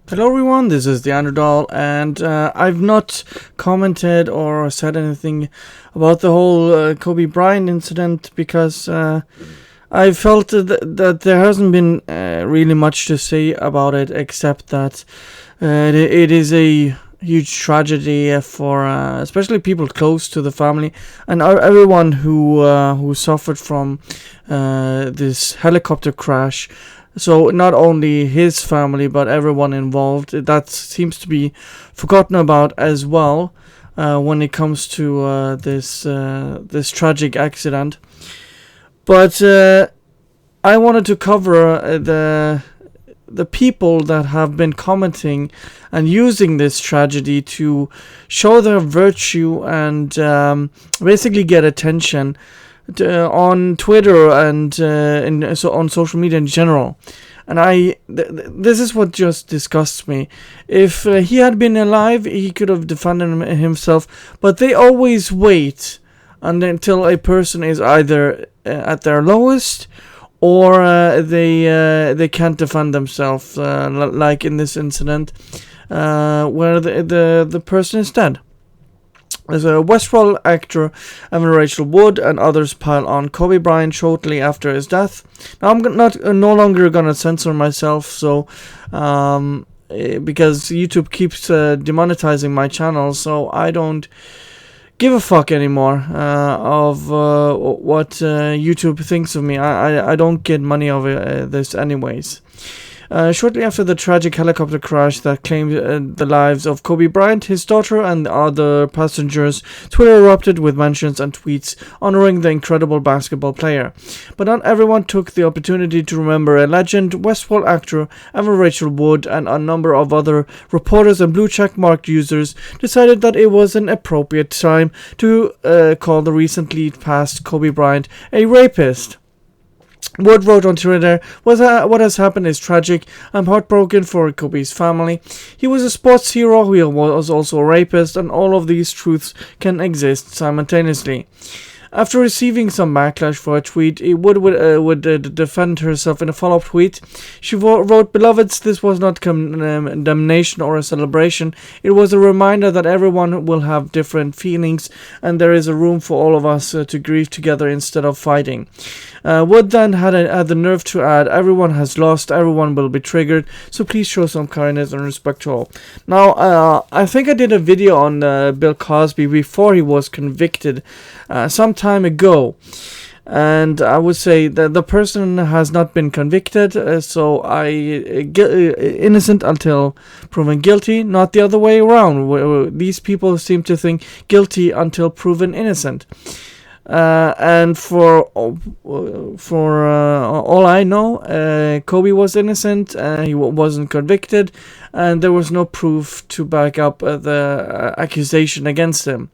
Hello everyone, this is the Underdoll, and I've not commented or said anything about the whole Kobe Bryant incident because I felt that there hasn't been really much to say about it except that it is a huge tragedy for especially people close to the family and everyone who suffered from this helicopter crash. So not only his family but everyone involved. That seems to be forgotten about as well when it comes to this tragic accident. But I wanted to cover the people that have been commenting and using this tragedy to show their virtue and basically get attention on Twitter and so on social media in general. And this is what just disgusts me. If he had been alive, he could have defended himself, but they always wait until a person is either at their lowest or they can't defend themselves, like in this incident where the person is dead. As a Westworld actor, Evan Rachel Wood and others pile on Kobe Bryant shortly after his death. Now I'm no longer gonna censor myself, so because YouTube keeps demonetizing my channel, so I don't give a fuck anymore of what YouTube thinks of me. I don't get money over this anyways. Shortly after the tragic helicopter crash that claimed the lives of Kobe Bryant, his daughter, and other passengers, Twitter erupted with mentions and tweets honoring the incredible basketball player. But not everyone took the opportunity to remember a legend. Westworld actor Evan Rachel Wood and a number of other reporters and blue checkmarked users decided that it was an appropriate time to call the recently passed Kobe Bryant a rapist. Wood wrote on Twitter, what has happened is tragic. I'm heartbroken for Kobe's family. He was a sports hero, he was also a rapist, and all of these truths can exist simultaneously. After receiving some backlash for a tweet, Wood would defend herself in a follow-up tweet. She wrote, "Beloveds, this was not condemnation or a celebration. It was a reminder that everyone will have different feelings, and there is a room for all of us to grieve together instead of fighting." Wood then had the nerve to add, "Everyone has lost, everyone will be triggered, so please show some kindness and respect to all." Now, I think I did a video on Bill Cosby before he was convicted some time ago, and I would say that the person has not been convicted, so innocent until proven guilty, not the other way around. These people seem to think guilty until proven innocent. And for all I know, Kobe was innocent. He wasn't convicted, and there was no proof to back up the accusation against him.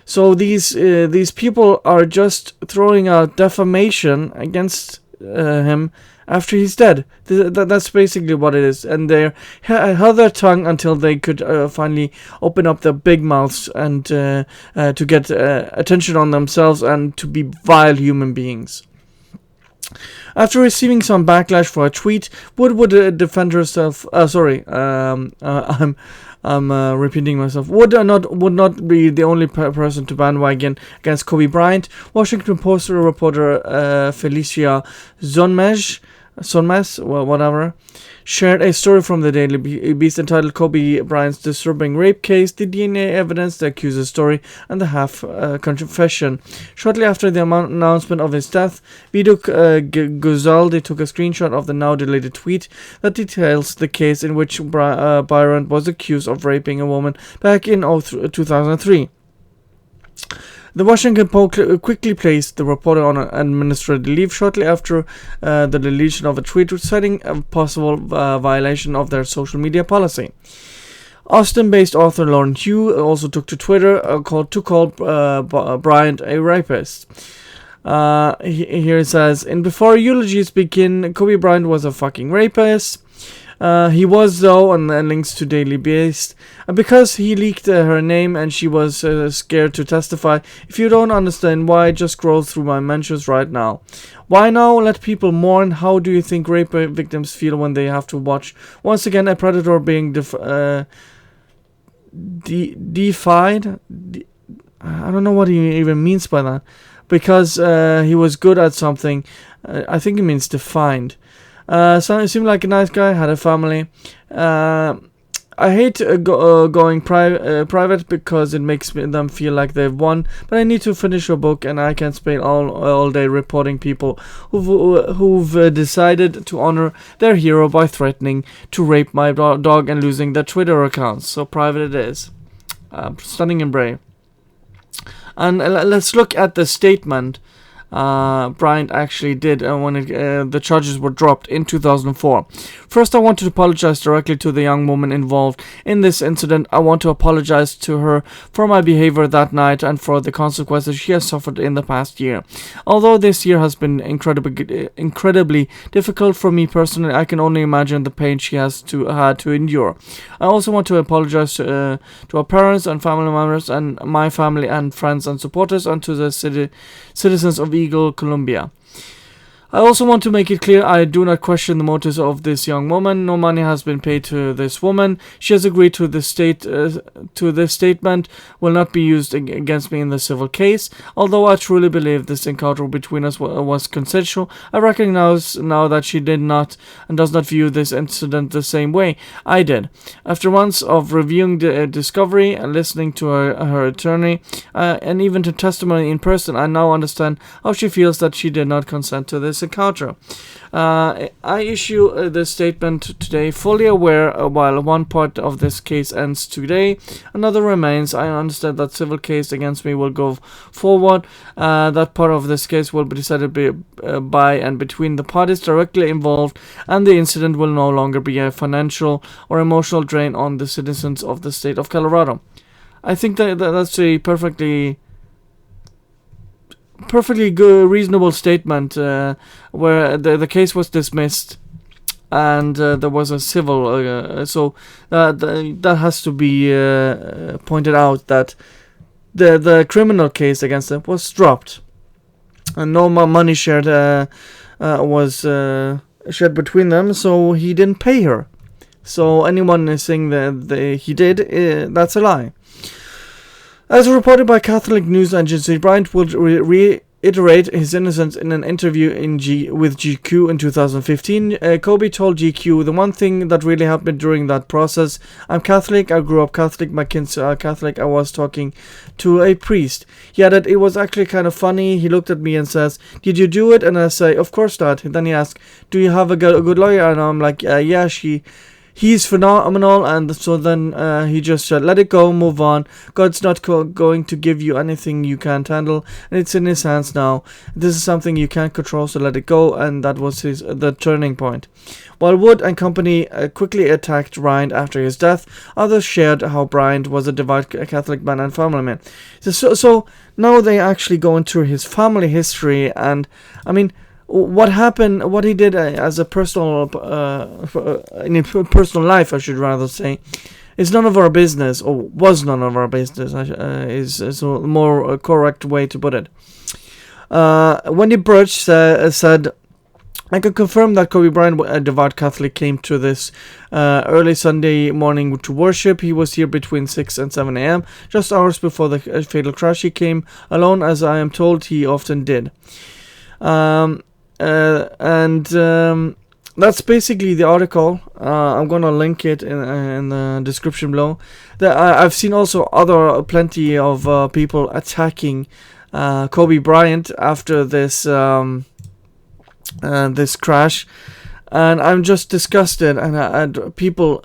So these people are just throwing out defamation against him after he's dead. That's basically what it is. And they held their tongue until they could finally open up their big mouths and to get attention on themselves and to be vile human beings. After receiving some backlash for a tweet, Wood would defend herself. I'm repeating myself. Would not be the only person to bandwagon against Kobe Bryant. Washington Post reporter Felicia Sonmez, whatever, shared a story from the Daily Beast entitled "Kobe Bryant's Disturbing Rape Case: The DNA Evidence, the Accuser's Story, and the Half Confession." Shortly after the announcement of his death, Viduk Guzaldi took a screenshot of the now deleted tweet that details the case in which Bryant was accused of raping a woman back in 2003. The Washington Post quickly placed the reporter on administrative leave shortly after the deletion of a tweet, citing a possible violation of their social media policy. Austin-based author Lauren Hugh also took to Twitter to call Bryant a rapist. Here it says, "And before eulogies begin, Kobe Bryant was a fucking rapist. He was, though, on links to Daily Beast, because he leaked her name and she was scared to testify. If you don't understand why, just scroll through my mentions right now. Why now? Let people mourn. How do you think rape victims feel when they have to watch once again a predator being defied? I don't know what he even means by that, because he was good at something. I think it means defined. So he seemed like a nice guy, had a family. I hate going private because it makes them feel like they've won. But I need to finish a book, and I can't spend all day reporting people who've decided to honor their hero by threatening to rape my dog and losing their Twitter accounts. So private it is. Stunning and brave. And let's look at the statement Bryant actually did when the charges were dropped in 2004. First, I want to apologize directly to the young woman involved in this incident. I want to apologize to her for my behavior that night and for the consequences she has suffered in the past year. Although this year has been incredibly difficult for me personally, I can only imagine the pain she had to endure. I also want to apologize to our parents and family members and my family and friends and supporters, and to the citizens of Eagle, Colombia. I also want to make it clear I do not question the motives of this young woman. No money has been paid to this woman. She has agreed to this statement will not be used against me in the civil case. Although I truly believe this encounter between us was consensual, I recognize now that she did not and does not view this incident the same way I did. After months of reviewing the discovery and listening to her attorney and even to testimony in person, I now understand how she feels that she did not consent to this encounter. I issue this statement today, fully aware while one part of this case ends today, another remains. I understand that civil case against me will go forward. That part of this case will be decided by and between the parties directly involved, and the incident will no longer be a financial or emotional drain on the citizens of the state of Colorado. I think that's a perfectly good, reasonable statement where the case was dismissed and there was a civil. So that has to be pointed out that the criminal case against him was dropped and no more money shared was shared between them. So he didn't pay her. So anyone is saying that he did, that's a lie. As reported by Catholic news agency, Bryant would reiterate his innocence in an interview with GQ in 2015. Kobe told GQ, "The one thing that really happened during that process, I'm Catholic, I grew up Catholic, my kids are Catholic, I was talking to a priest." He added, "It was actually kind of funny. He looked at me and says, 'Did you do it?' And I say, 'Of course, Dad.' And then he asked, 'Do you have a good lawyer?' And I'm like, 'Yeah, he's phenomenal.' And so then he just said, 'Let it go, move on. God's not going to give you anything you can't handle, and it's in his hands now. This is something you can't control, so let it go.' And that was the turning point. While Wood and company quickly attacked Bryant after his death, others shared how Bryant was a devout Catholic man and family man. So now they actually go into his family history, and I mean, what happened, what he did as a personal, in his personal life, I should rather say, is none of our business, or was none of our business, is a more correct way to put it. Wendy Birch said, "I can confirm that Kobe Bryant, a devout Catholic, came to this early Sunday morning to worship. He was here between 6 and 7 a.m., just hours before the fatal crash. He came alone, as I am told he often did." That's basically the article. I'm gonna link it in the description below. I've seen also plenty of people attacking Kobe Bryant after this this crash, and I'm just disgusted. And people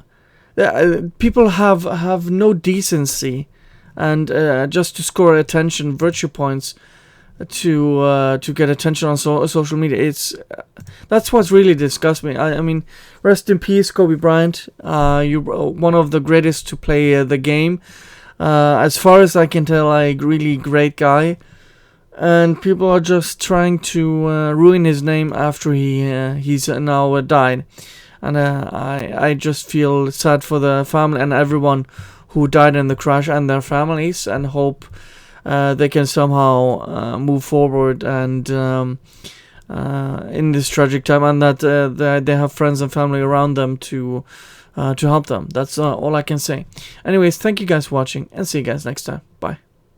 have no decency, and just to score attention, virtue points, to get attention on social media. That's what's really disgusts me. I mean, rest in peace, Kobe Bryant. You're one of the greatest to play the game. As far as I can tell, a really great guy. And people are just trying to ruin his name after he's now died. and I just feel sad for the family and everyone who died in the crash and their families, and hope they can somehow move forward and in this tragic time, and that they have friends and family around them to help them. That's all I can say. Anyways, thank you guys for watching, and see you guys next time. Bye.